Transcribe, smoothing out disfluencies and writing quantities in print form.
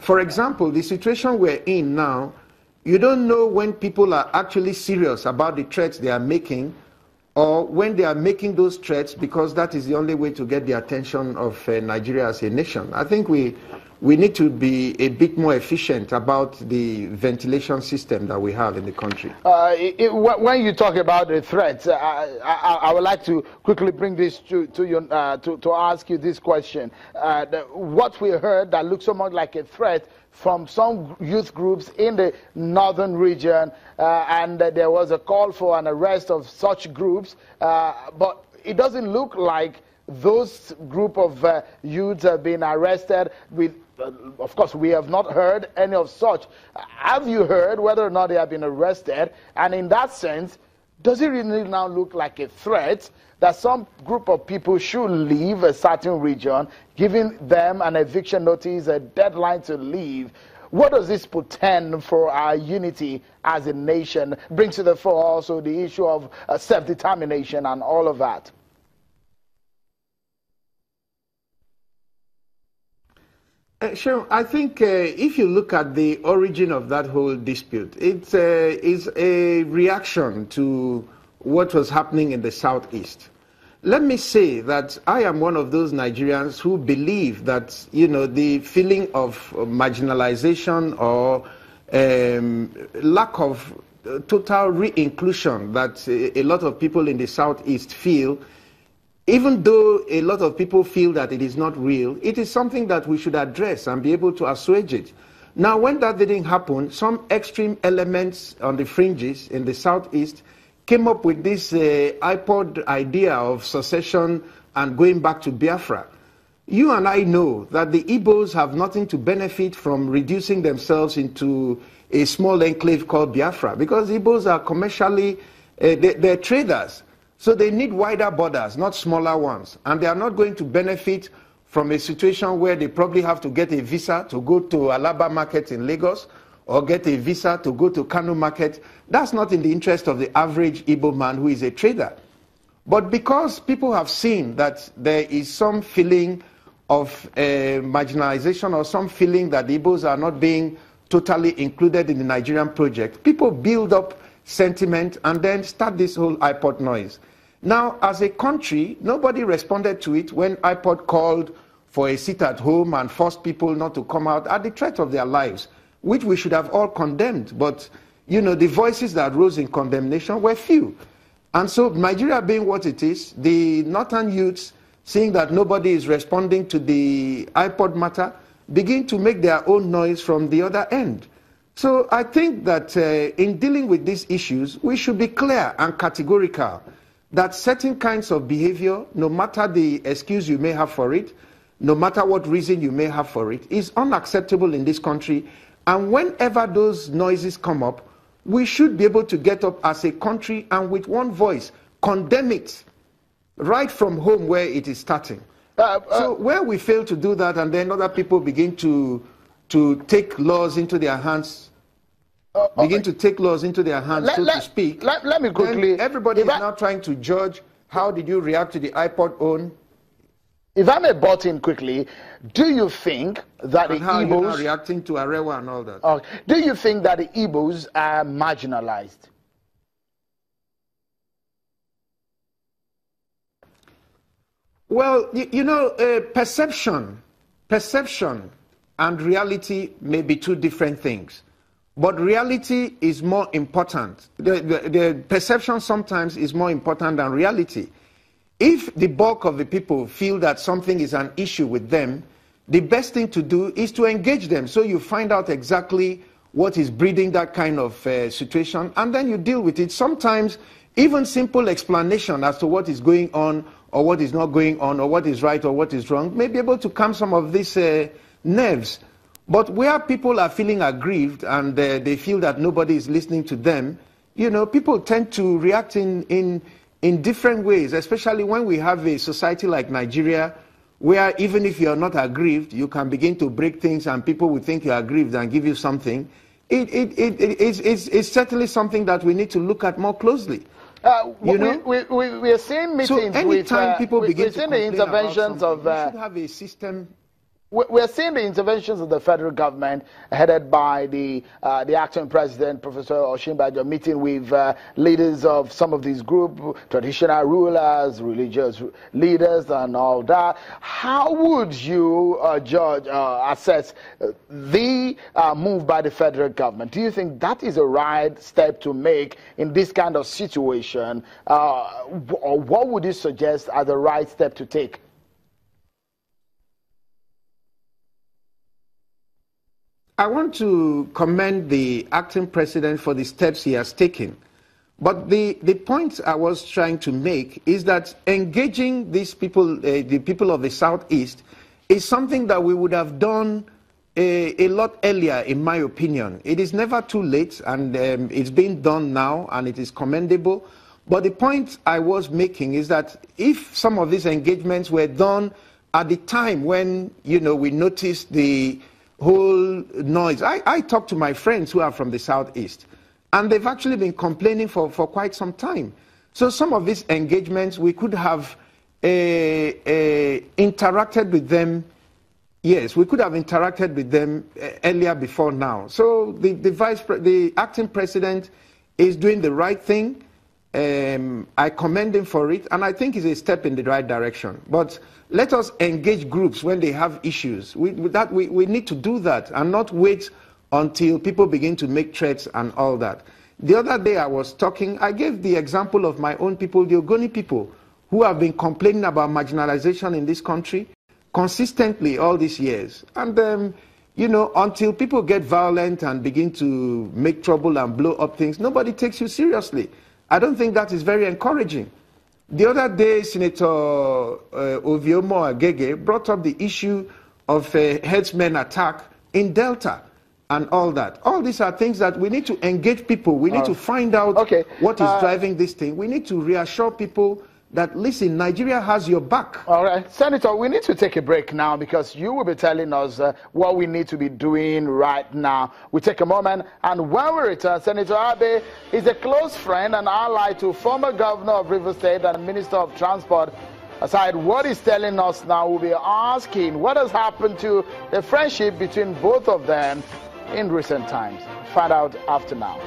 For example, the situation we're in now, you don't know when people are actually serious about the threats they are making, or when they are making those threats because that is the only way to get the attention of Nigeria as a nation. I think we need to be a bit more efficient about the ventilation system that we have in the country. When you talk about the threats, I would like to quickly bring this to you, to ask you this question. What we heard that looks so much like a threat from some youth groups in the northern region, and there was a call for an arrest of such groups, but it doesn't look like those group of youths have been arrested with. Of course, we have not heard any of such. Have you heard whether or not they have been arrested? And in that sense, does it really now look like a threat that some group of people should leave a certain region, giving them an eviction notice, a deadline to leave? What does this portend for our unity as a nation? Brings to the fore also the issue of self-determination and all of that. Sure. I think if you look at the origin of that whole dispute, it is a reaction to what was happening in the Southeast. Let me say that I am one of those Nigerians who believe that, you know, the feeling of marginalization or lack of total re-inclusion that a lot of people in the Southeast feel, even though a lot of people feel that it is not real, it is something that we should address and be able to assuage it. Now, when that didn't happen, some extreme elements on the fringes in the Southeast came up with this iPod idea of secession and going back to Biafra. You and I know that the Igbos have nothing to benefit from reducing themselves into a small enclave called Biafra, because Igbos are commercially, they're traders. So they need wider borders, not smaller ones. And they are not going to benefit from a situation where they probably have to get a visa to go to Alaba market in Lagos or get a visa to go to Kano market. That's not in the interest of the average Igbo man who is a trader. But because people have seen that there is some feeling of marginalization or some feeling that the Igbos are not being totally included in the Nigerian project, people build up sentiment and then start this whole iPod noise. Now, as a country, nobody responded to it when iPod called for a sit at home and forced people not to come out at the threat of their lives, which we should have all condemned. But, you know, the voices that rose in condemnation were few. And so Nigeria being what it is, the northern youths, seeing that nobody is responding to the iPod matter, begin to make their own noise from the other end. So I think that in dealing with these issues, we should be clear and categorical that certain kinds of behavior, no matter the excuse you may have for it, no matter what reason you may have for it, is unacceptable in this country. And whenever those noises come up, we should be able to get up as a country and with one voice condemn it right from home where it is starting. So where we fail to do that and then other people begin to take laws into their hands, to speak. Let me quickly. Everybody is now trying to judge how did you react to the iPod own. If I may butt in quickly, do you think that the Igbos... Igbos... are reacting to Arewa and all that. Do you think that the Igbos are marginalized? Well, you know, perception and reality may be two different things. But reality is more important. The perception sometimes is more important than reality. If the bulk of the people feel that something is an issue with them, the best thing to do is to engage them. So you find out exactly what is breeding that kind of situation, and then you deal with it. Sometimes even simple explanation as to what is going on or what is not going on or what is right or what is wrong may be able to calm some of these nerves. But where people are feeling aggrieved and they feel that nobody is listening to them, you know, people tend to react in different ways, especially when we have a society like Nigeria, where even if you are not aggrieved, you can begin to break things and people will think you are aggrieved and give you something. It's certainly something that we need to look at more closely. We are seeing meetings so anytime people begin to the interventions of... we should have a system... we're seeing the interventions of the federal government headed by the acting president, Professor Osinbajo, meeting with leaders of some of these groups, traditional rulers, religious leaders, and all that. How would you assess the move by the federal government? Do you think that is a right step to make in this kind of situation? Or what would you suggest as the right step to take? I want to commend the acting president for the steps he has taken. But the point I was trying to make is that engaging these people, the people of the Southeast, is something that we would have done a lot earlier, in my opinion. It is never too late, and it's being done now, and it is commendable. But the point I was making is that if some of these engagements were done at the time when, we noticed the whole noise. I talk to my friends who are from the Southeast, and they've actually been complaining for quite some time. So some of these engagements, we could have interacted with them. Yes, we could have interacted with them earlier before now. So the acting president is doing the right thing. I commend him for it, and I think it's a step in the right direction. But let us engage groups when they have issues. We need to do that and not wait until people begin to make threats and all that. The other day I gave the example of my own people, the Ogoni people, who have been complaining about marginalization in this country consistently all these years. And, until people get violent and begin to make trouble and blow up things, nobody takes you seriously. I don't think that is very encouraging. The other day, Senator Oviomo Agege brought up the issue of a herdsmen attack in Delta and all that. All these are things that we need to engage people. We need to find out what is driving this thing. We need to reassure people that, listen, Nigeria has your back. All right. Senator, we need to take a break now because you will be telling us what we need to be doing right now. We take a moment, and when we return, Senator Abe is a close friend and ally to former governor of Rivers State and Minister of Transport. Aside what he's telling us now, we'll be asking what has happened to the friendship between both of them in recent times. Find out after now.